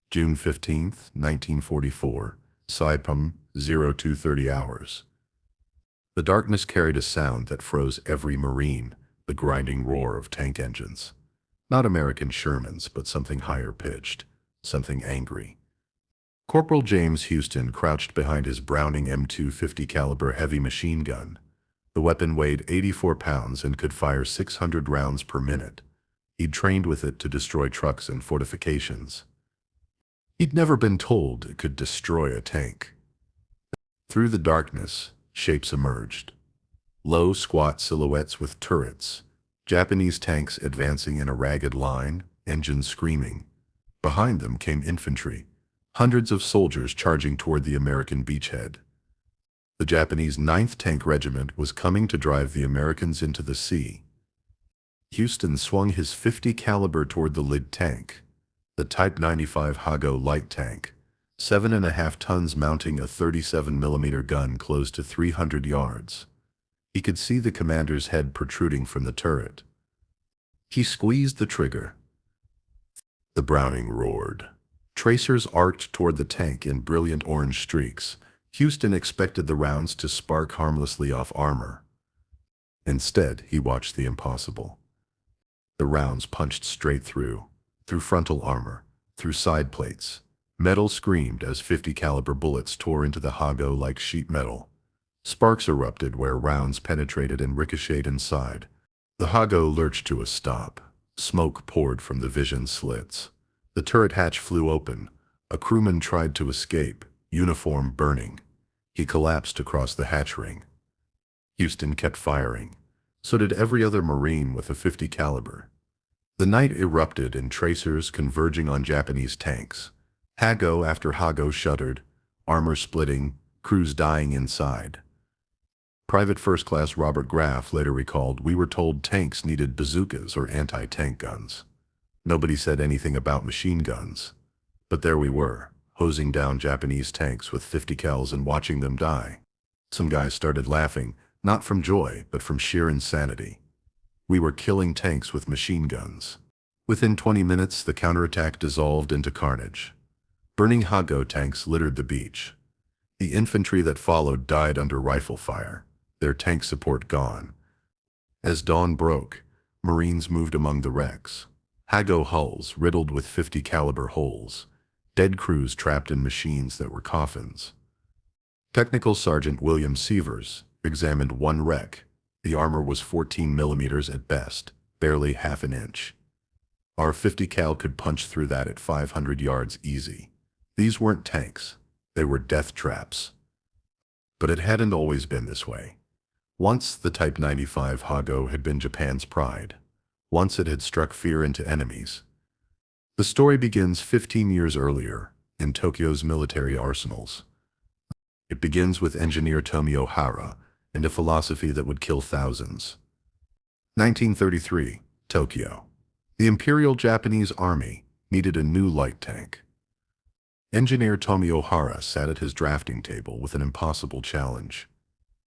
June 15, 1944, Saipan, 0230 hours. The darkness carried a sound that froze every Marine, the grinding roar of tank engines. Not American Shermans, but something higher pitched, something angry. Corporal James Houston crouched behind his Browning M250 caliber heavy machine gun. The weapon weighed 84 pounds and could fire 600 rounds per minute. He'd trained with it to destroy trucks and fortifications. He'd never been told it could destroy a tank. Through the darkness, shapes emerged. Low, squat silhouettes with turrets. Japanese tanks advancing in a ragged line, engines screaming. Behind them came infantry, hundreds of soldiers charging toward the American beachhead. The Japanese 9th Tank Regiment was coming to drive the Americans into the sea. Houston swung his .50 caliber toward the lead tank, the Type 95 Hago light tank, 7.5 tons mounting a 37mm gun close to 300 yards. He could see the commander's head protruding from the turret. He squeezed the trigger. The Browning roared. Tracers arced toward the tank in brilliant orange streaks. Houston expected the rounds to spark harmlessly off armor. Instead, he watched the impossible. The rounds punched straight through frontal armor, through side plates. Metal screamed as .50 caliber bullets tore into the Hago like sheet metal. Sparks erupted where rounds penetrated and ricocheted inside. The Hago lurched to a stop. Smoke poured from the vision slits. The turret hatch flew open. A crewman tried to escape, uniform burning. He collapsed across the hatch ring. Houston kept firing. So did every other Marine with a .50 caliber. The night erupted in tracers converging on Japanese tanks. Hago after Hago shuddered, armor splitting, crews dying inside. Private First Class Robert Graff later recalled, "We were told tanks needed bazookas or anti-tank guns. Nobody said anything about machine guns. But there we were, hosing down Japanese tanks with .50 cals and watching them die." Some guys started laughing, not from joy, but from sheer insanity. We were killing tanks with machine guns. Within 20 minutes, the counterattack dissolved into carnage. Burning Hago tanks littered the beach. The infantry that followed died under rifle fire, their tank support gone. As dawn broke, Marines moved among the wrecks. Hago hulls riddled with .50 caliber holes. Dead crews trapped in machines that were coffins. Technical Sergeant William Sievers examined one wreck. The armor was 14 millimeters at best, barely half an inch. Our .50 cal could punch through that at 500 yards easy. These weren't tanks. They were death traps. But it hadn't always been this way. Once the Type 95 Hago had been Japan's pride. Once it had struck fear into enemies. The story begins 15 years earlier, in Tokyo's military arsenals. It begins with engineer Tomio Hara and a philosophy that would kill thousands. 1933, Tokyo. The Imperial Japanese Army needed a new light tank. Engineer Tomio Hara sat at his drafting table with an impossible challenge.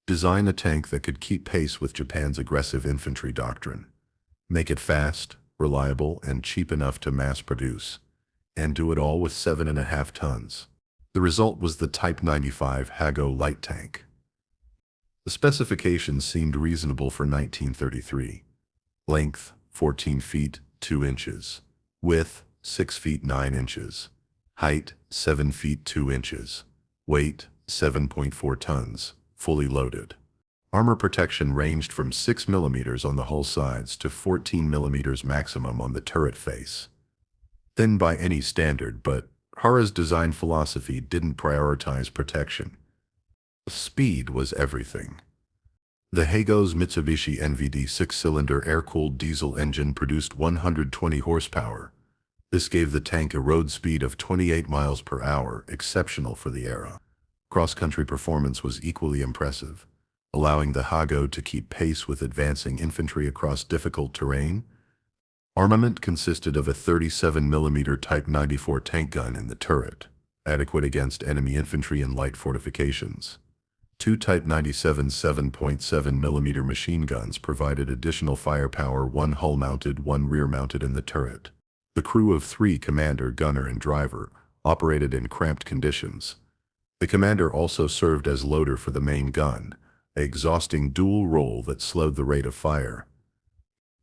Design a tank that could keep pace with Japan's aggressive infantry doctrine. Make it fast, reliable, and cheap enough to mass produce. And do it all with 7.5 tons. The result was the Type 95 Hago light tank. The specifications seemed reasonable for 1933. Length, 14 feet, 2 inches. Width, 6 feet 9 inches. Height, 7 feet 2 inches. Weight, 7.4 tons, fully loaded. Armor protection ranged from 6 millimeters on the hull sides to 14 millimeters maximum on the turret face. Thin by any standard, but Hara's design philosophy didn't prioritize protection. Speed was everything. The Hago's Mitsubishi NVD 6-cylinder air-cooled diesel engine produced 120 horsepower. This gave the tank a road speed of 28 miles per hour, exceptional for the era. Cross-country performance was equally impressive, allowing the Hago to keep pace with advancing infantry across difficult terrain. Armament consisted of a 37mm Type 94 tank gun in the turret, adequate against enemy infantry and light fortifications. 2 Type 97 7.7mm machine guns provided additional firepower, one hull-mounted, one rear-mounted in the turret. The crew of 3, commander, gunner, and driver, operated in cramped conditions. The commander also served as loader for the main gun, an exhausting dual role that slowed the rate of fire.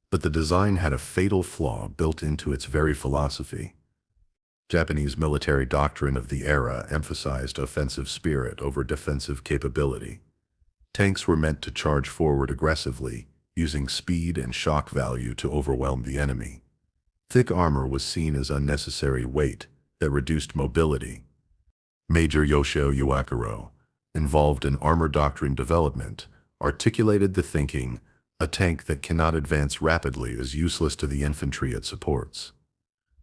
But the design had a fatal flaw built into its very philosophy. Japanese military doctrine of the era emphasized offensive spirit over defensive capability. Tanks were meant to charge forward aggressively, using speed and shock value to overwhelm the enemy. Thick armor was seen as unnecessary weight that reduced mobility. Major Yoshio Iwakuro, involved in armor doctrine development, articulated the thinking, a tank that cannot advance rapidly is useless to the infantry it supports.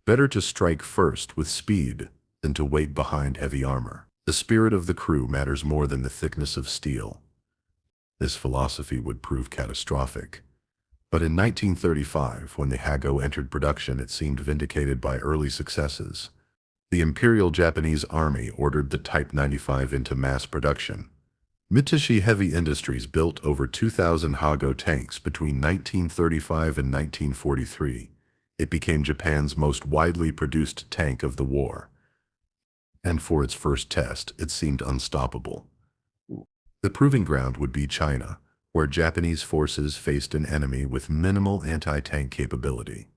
Better to strike first with speed than to wait behind heavy armor. The spirit of the crew matters more than the thickness of steel. This philosophy would prove catastrophic. But in 1935, when the Hago entered production, it seemed vindicated by early successes. The Imperial Japanese Army ordered the Type 95 into mass production. Mitsubishi Heavy Industries built over 2,000 Hago tanks between 1935 and 1943. It became Japan's most widely produced tank of the war. And for its first test, it seemed unstoppable. The proving ground would be China, where Japanese forces faced an enemy with minimal anti-tank capability.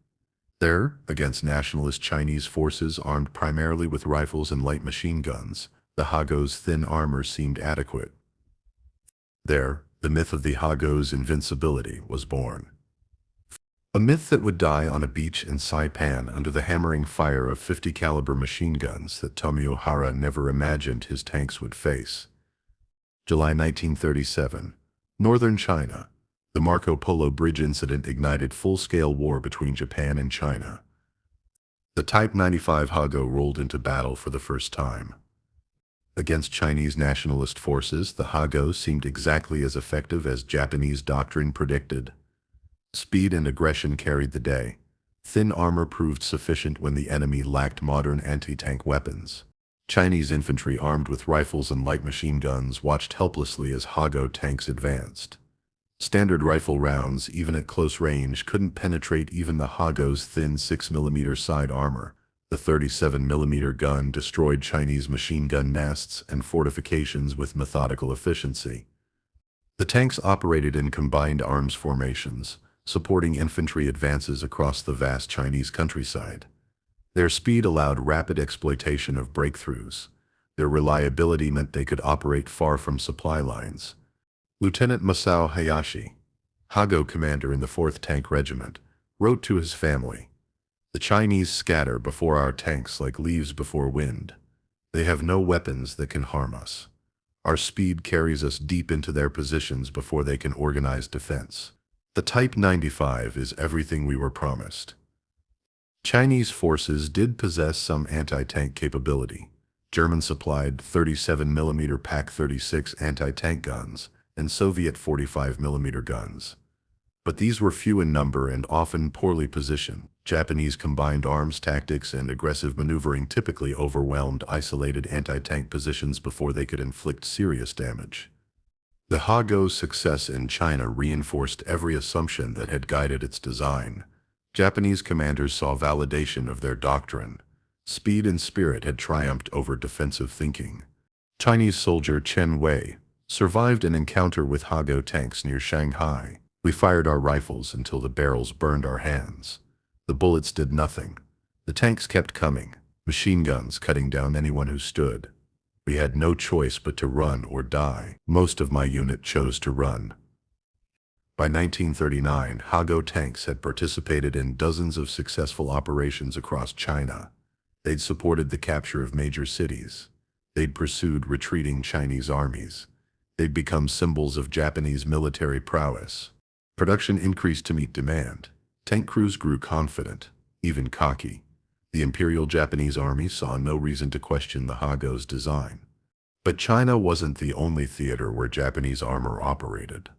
There, against nationalist Chinese forces armed primarily with rifles and light machine guns, the Hago's thin armor seemed adequate. There, the myth of the Hago's invincibility was born. A myth that would die on a beach in Saipan under the hammering fire of 50 caliber machine guns that Tomio Hara never imagined his tanks would face. July 1937, northern China. The Marco Polo Bridge incident ignited full-scale war between Japan and China. The Type 95 Hago rolled into battle for the first time. Against Chinese nationalist forces, the Hago seemed exactly as effective as Japanese doctrine predicted. Speed and aggression carried the day. Thin armor proved sufficient when the enemy lacked modern anti-tank weapons. Chinese infantry armed with rifles and light machine guns watched helplessly as Hago tanks advanced. Standard rifle rounds, even at close range, couldn't penetrate even the Hago's thin 6mm side armor. The 37mm gun destroyed Chinese machine gun nests and fortifications with methodical efficiency. The tanks operated in combined arms formations, supporting infantry advances across the vast Chinese countryside. Their speed allowed rapid exploitation of breakthroughs. Their reliability meant they could operate far from supply lines. Lieutenant Masao Hayashi, Hago commander in the 4th Tank Regiment, wrote to his family, "The Chinese scatter before our tanks like leaves before wind. They have no weapons that can harm us. Our speed carries us deep into their positions before they can organize defense. The Type 95 is everything we were promised." Chinese forces did possess some anti-tank capability. German-supplied 37mm PaK-36 anti-tank guns and Soviet 45mm guns. But these were few in number and often poorly positioned. Japanese combined arms tactics and aggressive maneuvering typically overwhelmed isolated anti-tank positions before they could inflict serious damage. The Hago's success in China reinforced every assumption that had guided its design. Japanese commanders saw validation of their doctrine. Speed and spirit had triumphed over defensive thinking. Chinese soldier Chen Wei survived an encounter with Hago tanks near Shanghai. "We fired our rifles until the barrels burned our hands. The bullets did nothing. The tanks kept coming, machine guns cutting down anyone who stood. We had no choice but to run or die. Most of my unit chose to run." By 1939, Hago tanks had participated in dozens of successful operations across China. They'd supported the capture of major cities. They'd pursued retreating Chinese armies. They'd become symbols of Japanese military prowess. Production increased to meet demand. Tank crews grew confident, even cocky. The Imperial Japanese Army saw no reason to question the Hago's design. But China wasn't the only theater where Japanese armor operated.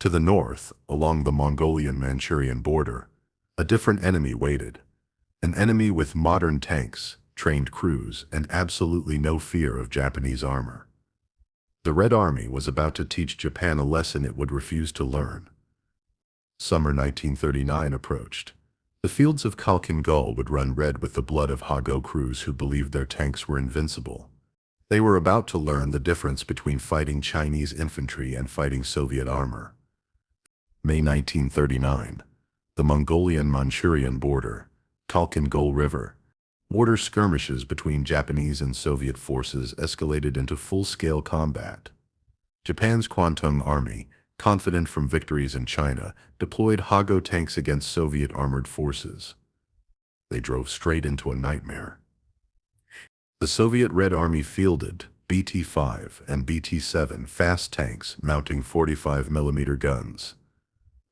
To the north, along the Mongolian-Manchurian border, a different enemy waited. An enemy with modern tanks, trained crews, and absolutely no fear of Japanese armor. The Red Army was about to teach Japan a lesson it would refuse to learn. Summer 1939 approached. The fields of Khalkin Gol would run red with the blood of Hago crews who believed their tanks were invincible. They were about to learn the difference between fighting Chinese infantry and fighting Soviet armor. May 1939. The Mongolian-Manchurian border, Khalkin Gol River. Border skirmishes between Japanese and Soviet forces escalated into full-scale combat. Japan's Kwantung Army, confident from victories in China, deployed Hago tanks against Soviet armored forces. They drove straight into a nightmare. The Soviet Red Army fielded BT-5 and BT-7 fast tanks mounting 45mm guns.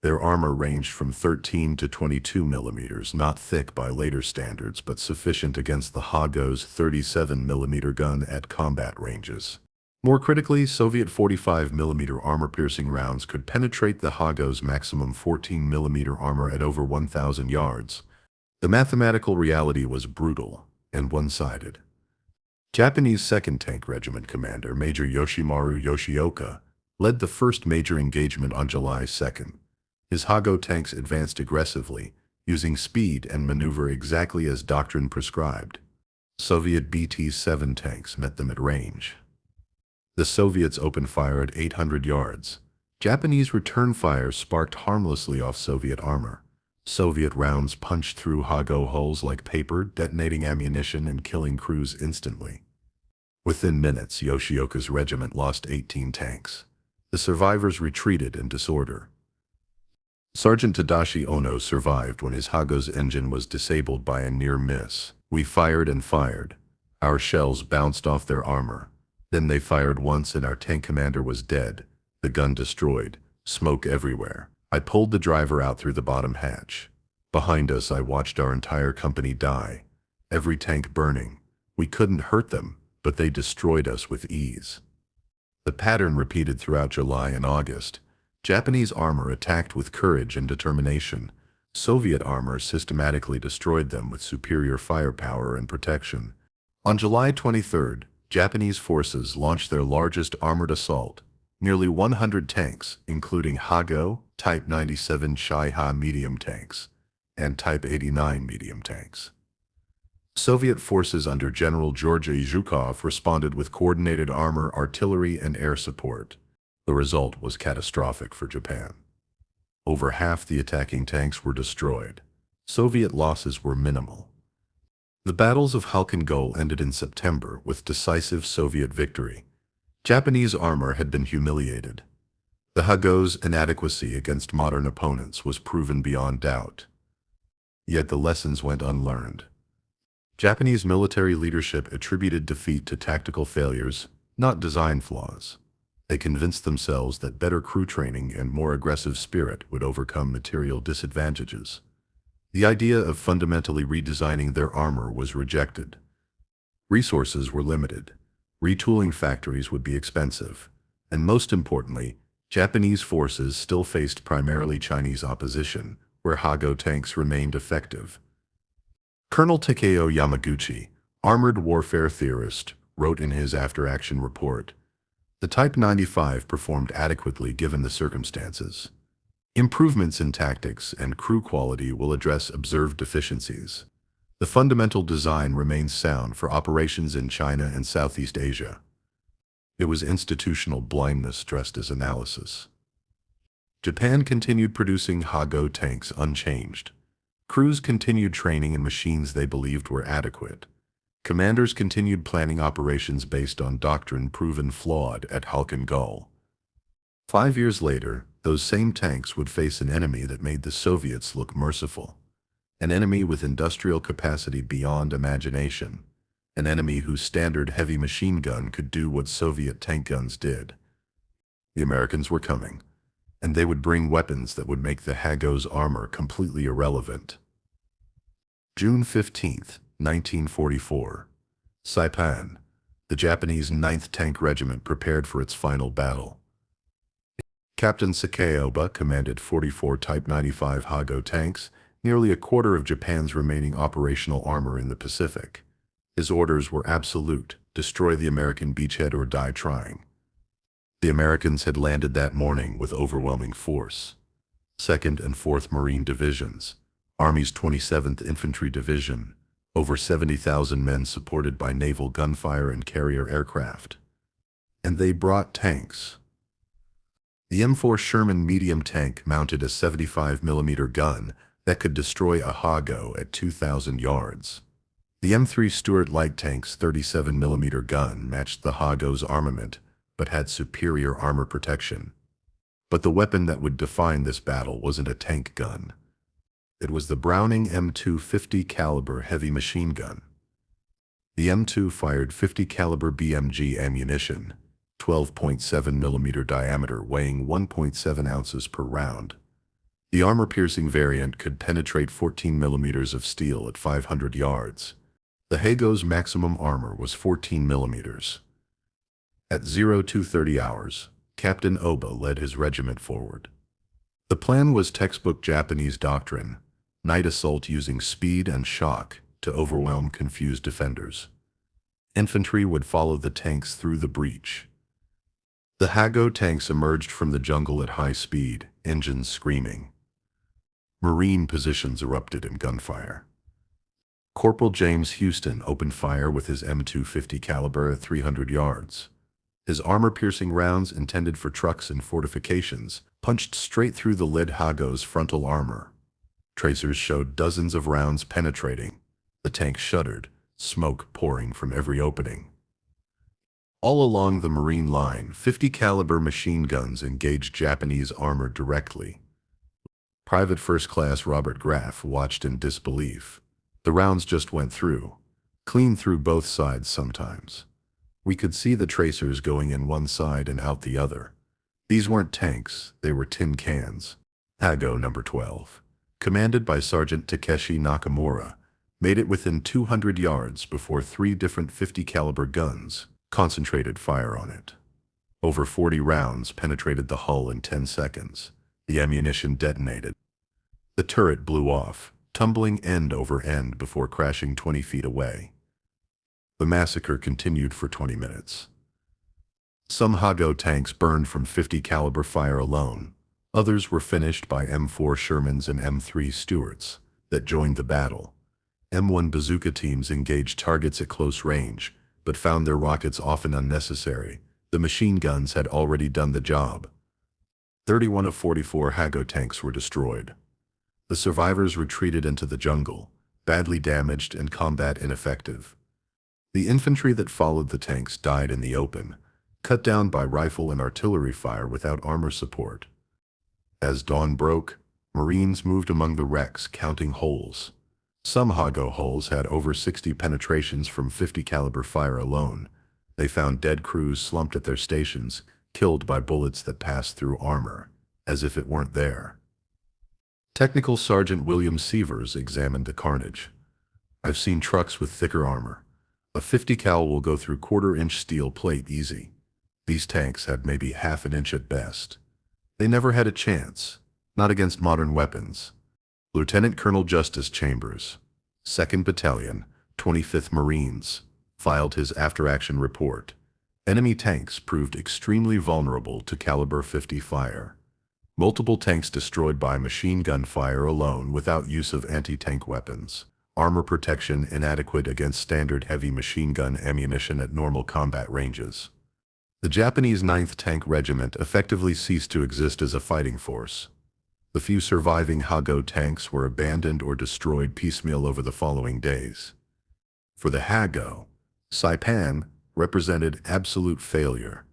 Their armor ranged from 13 to 22 millimeters, not thick by later standards, but sufficient against the Hago's 37mm gun at combat ranges. More critically, Soviet 45mm armor-piercing rounds could penetrate the Hago's maximum 14mm armor at over 1,000 yards. The mathematical reality was brutal and one-sided. Japanese 2nd Tank Regiment Commander Major Yoshimaru Yoshioka led the first major engagement on July 2nd. His Hago tanks advanced aggressively, using speed and maneuver exactly as doctrine prescribed. Soviet BT-7 tanks met them at range. The Soviets opened fire at 800 yards. Japanese return fire sparked harmlessly off Soviet armor. Soviet rounds punched through Hago hulls like paper, detonating ammunition and killing crews instantly. Within minutes, Yoshioka's regiment lost 18 tanks. The survivors retreated in disorder. Sergeant Tadashi Ono survived when his Hago's engine was disabled by a near miss. We fired and fired. Our shells bounced off their armor. Then they fired once and our tank commander was dead, the gun destroyed, smoke everywhere. I pulled the driver out through the bottom hatch. Behind us, I watched our entire company die. Every tank burning. We couldn't hurt them, but they destroyed us with ease. The pattern repeated throughout July and August. Japanese armor attacked with courage and determination. Soviet armor systematically destroyed them with superior firepower and protection. On July 23rd, Japanese forces launched their largest armored assault. Nearly 100 tanks, including Hago, Type 97 Shaiha medium tanks, and Type 89 medium tanks. Soviet forces under General Georgy Zhukov responded with coordinated armor, artillery, and air support. The result was catastrophic for Japan. Over half the attacking tanks were destroyed. Soviet losses were minimal. The battles of Khalkin Gol ended in September with decisive Soviet victory. Japanese armor had been humiliated. The Hago's inadequacy against modern opponents was proven beyond doubt. Yet the lessons went unlearned. Japanese military leadership attributed defeat to tactical failures, not design flaws. They convinced themselves that better crew training and more aggressive spirit would overcome material disadvantages. The idea of fundamentally redesigning their armor was rejected. Resources were limited. Retooling factories would be expensive. And most importantly, Japanese forces still faced primarily Chinese opposition, where Hago tanks remained effective. Colonel Takeo Yamaguchi, armored warfare theorist, wrote in his after-action report, "The Type 95 performed adequately given the circumstances. Improvements in tactics and crew quality will address observed deficiencies. The fundamental design remains sound for operations in China and Southeast Asia." It was institutional blindness dressed as analysis. Japan continued producing Hago tanks unchanged. Crews continued training in machines they believed were adequate. Commanders continued planning operations based on doctrine proven flawed at Khalkin Gol. 5 years later, those same tanks would face an enemy that made the Soviets look merciful. An enemy with industrial capacity beyond imagination. An enemy whose standard heavy machine gun could do what Soviet tank guns did. The Americans were coming, and they would bring weapons that would make the Hago's armor completely irrelevant. June 15th, 1944. Saipan. The Japanese 9th Tank Regiment prepared for its final battle. Captain Sakaoba commanded 44 Type 95 Hago tanks, nearly a quarter of Japan's remaining operational armor in the Pacific. His orders were absolute: destroy the American beachhead or die trying. The Americans had landed that morning with overwhelming force. 2nd and 4th Marine Divisions, Army's 27th Infantry Division, over 70,000 men supported by naval gunfire and carrier aircraft. And they brought tanks. The M4 Sherman medium tank mounted a 75mm gun that could destroy a Hago at 2,000 yards. The M3 Stuart light tank's 37mm gun matched the Hago's armament, but had superior armor protection. But the weapon that would define this battle wasn't a tank gun. It was the Browning M2 50 caliber heavy machine gun. The M2 fired 50 caliber BMG ammunition, 12.7mm diameter, weighing 1.7 ounces per round. The armor-piercing variant could penetrate 14mm of steel at 500 yards. The Hago's maximum armor was 14mm. At 0230 hours, Captain Oba led his regiment forward. The plan was textbook Japanese doctrine: night assault using speed and shock to overwhelm confused defenders. Infantry would follow the tanks through the breach. The Hago tanks emerged from the jungle at high speed, engines screaming. Marine positions erupted in gunfire. Corporal James Houston opened fire with his M250 caliber at 300 yards. His armor-piercing rounds, intended for trucks and fortifications, punched straight through the lead Hago's frontal armor. Tracers showed dozens of rounds penetrating. The tank shuddered, smoke pouring from every opening. All along the Marine line, 50 caliber machine guns engaged Japanese armor directly. Private First Class Robert Graff watched in disbelief. The rounds just went through, clean through both sides sometimes. We could see the tracers going in one side and out the other. These weren't tanks, they were tin cans. Hago No. 12, commanded by Sergeant Takeshi Nakamura, made it within 200 yards before 3 different 50 caliber guns concentrated fire on it. Over 40 rounds penetrated the hull in 10 seconds. The ammunition detonated. The turret blew off, tumbling end over end before crashing 20 feet away. The massacre continued for 20 minutes. Some Hago tanks burned from 50 caliber fire alone. Others were finished by M4 Shermans and M3 Stuarts that joined the battle. M1 bazooka teams engaged targets at close range, but found their rockets often unnecessary. The machine guns had already done the job. 31 of 44 Hago tanks were destroyed. The survivors retreated into the jungle, badly damaged and combat ineffective. The infantry that followed the tanks died in the open, cut down by rifle and artillery fire without armor support. As dawn broke, Marines moved among the wrecks, counting holes. Some Hago hulls had over 60 penetrations from 50 caliber fire alone. They found dead crews slumped at their stations, killed by bullets that passed through armor, as if it weren't there. Technical Sergeant William Sievers examined the carnage. "I've seen trucks with thicker armor. A 50 cal will go through quarter-inch steel plate easy. These tanks had maybe half an inch at best. They never had a chance, not against modern weapons." Lieutenant Colonel Justice Chambers, 2nd Battalion, 25th Marines, filed his after-action report. Enemy tanks proved extremely vulnerable to caliber 50 fire. Multiple tanks destroyed by machine gun fire alone without use of anti-tank weapons. Armor protection inadequate against standard heavy machine gun ammunition at normal combat ranges. The Japanese 9th Tank Regiment effectively ceased to exist as a fighting force. The few surviving Hago tanks were abandoned or destroyed piecemeal over the following days. For the Hago, Saipan represented absolute failure.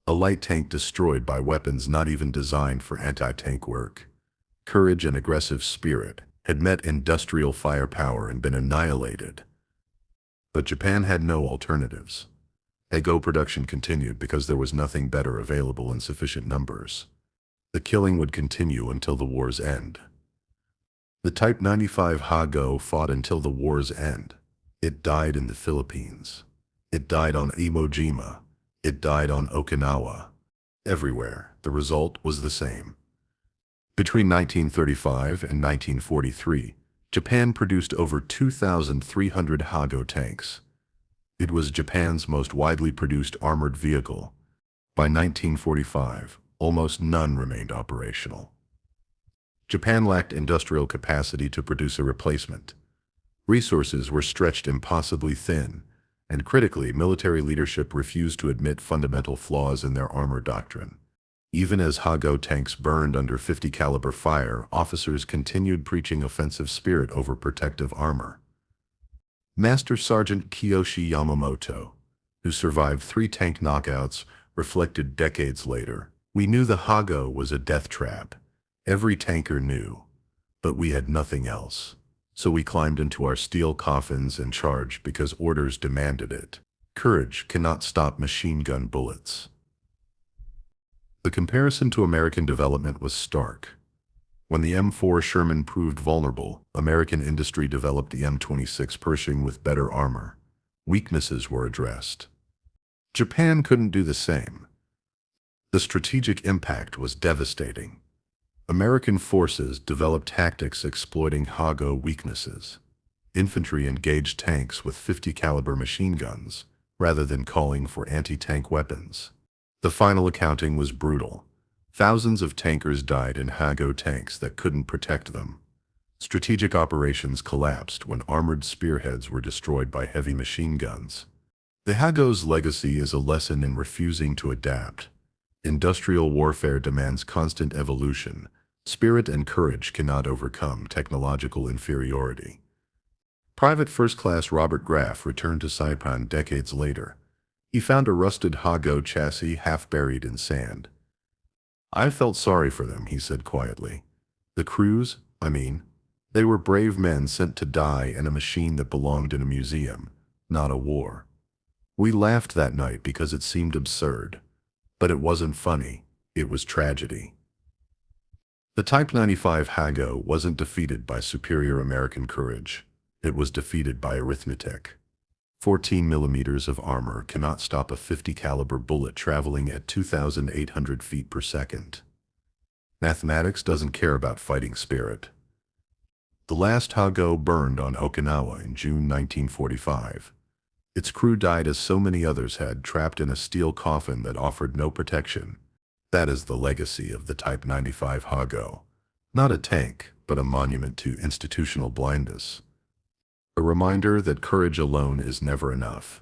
A light tank destroyed by weapons not even designed for anti-tank work. Courage and aggressive spirit had met industrial firepower and been annihilated. But Japan had no alternatives. Hago production continued because there was nothing better available in sufficient numbers. The killing would continue until the war's end. The Type 95 Hago fought until the war's end. It died in the Philippines. It died on Iwo Jima. It died on Okinawa. Everywhere, the result was the same. Between 1935 and 1943, Japan produced over 2,300 Hago tanks. It was Japan's most widely produced armored vehicle. By 1945, almost none remained operational. Japan lacked industrial capacity to produce a replacement. Resources were stretched impossibly thin, and critically, military leadership refused to admit fundamental flaws in their armor doctrine. Even as Hago tanks burned under 50 caliber fire, officers continued preaching offensive spirit over protective armor. Master Sergeant Kiyoshi Yamamoto, who survived 3 tank knockouts, reflected decades later, "We knew the Hago was a death trap. Every tanker knew. But we had nothing else. So we climbed into our steel coffins and charged because orders demanded it. Courage cannot stop machine gun bullets." The comparison to American development was stark. When the M4 Sherman proved vulnerable, American industry developed the M26 Pershing with better armor. Weaknesses were addressed. Japan couldn't do the same. The strategic impact was devastating. American forces developed tactics exploiting Hago weaknesses. Infantry engaged tanks with 50 caliber machine guns, rather than calling for anti-tank weapons. The final accounting was brutal. Thousands of tankers died in Hago tanks that couldn't protect them. Strategic operations collapsed when armored spearheads were destroyed by heavy machine guns. The Hago's legacy is a lesson in refusing to adapt. Industrial warfare demands constant evolution. Spirit and courage cannot overcome technological inferiority. Private First Class Robert Graff returned to Saipan decades later. He found a rusted Hago chassis half buried in sand. "I felt sorry for them," he said quietly. "The crews, they were brave men sent to die in a machine that belonged in a museum, not a war. We laughed that night because it seemed absurd. But it wasn't funny, it was tragedy." The Type 95 Hago wasn't defeated by superior American courage. It was defeated by arithmetic. 14 millimeters of armor cannot stop a 50 caliber bullet traveling at 2,800 feet per second. Mathematics doesn't care about fighting spirit. The last Hago burned on Okinawa in June 1945. Its crew died as so many others had, trapped in a steel coffin that offered no protection. That is the legacy of the Type 95 Hago. Not a tank, but a monument to institutional blindness. A reminder that courage alone is never enough.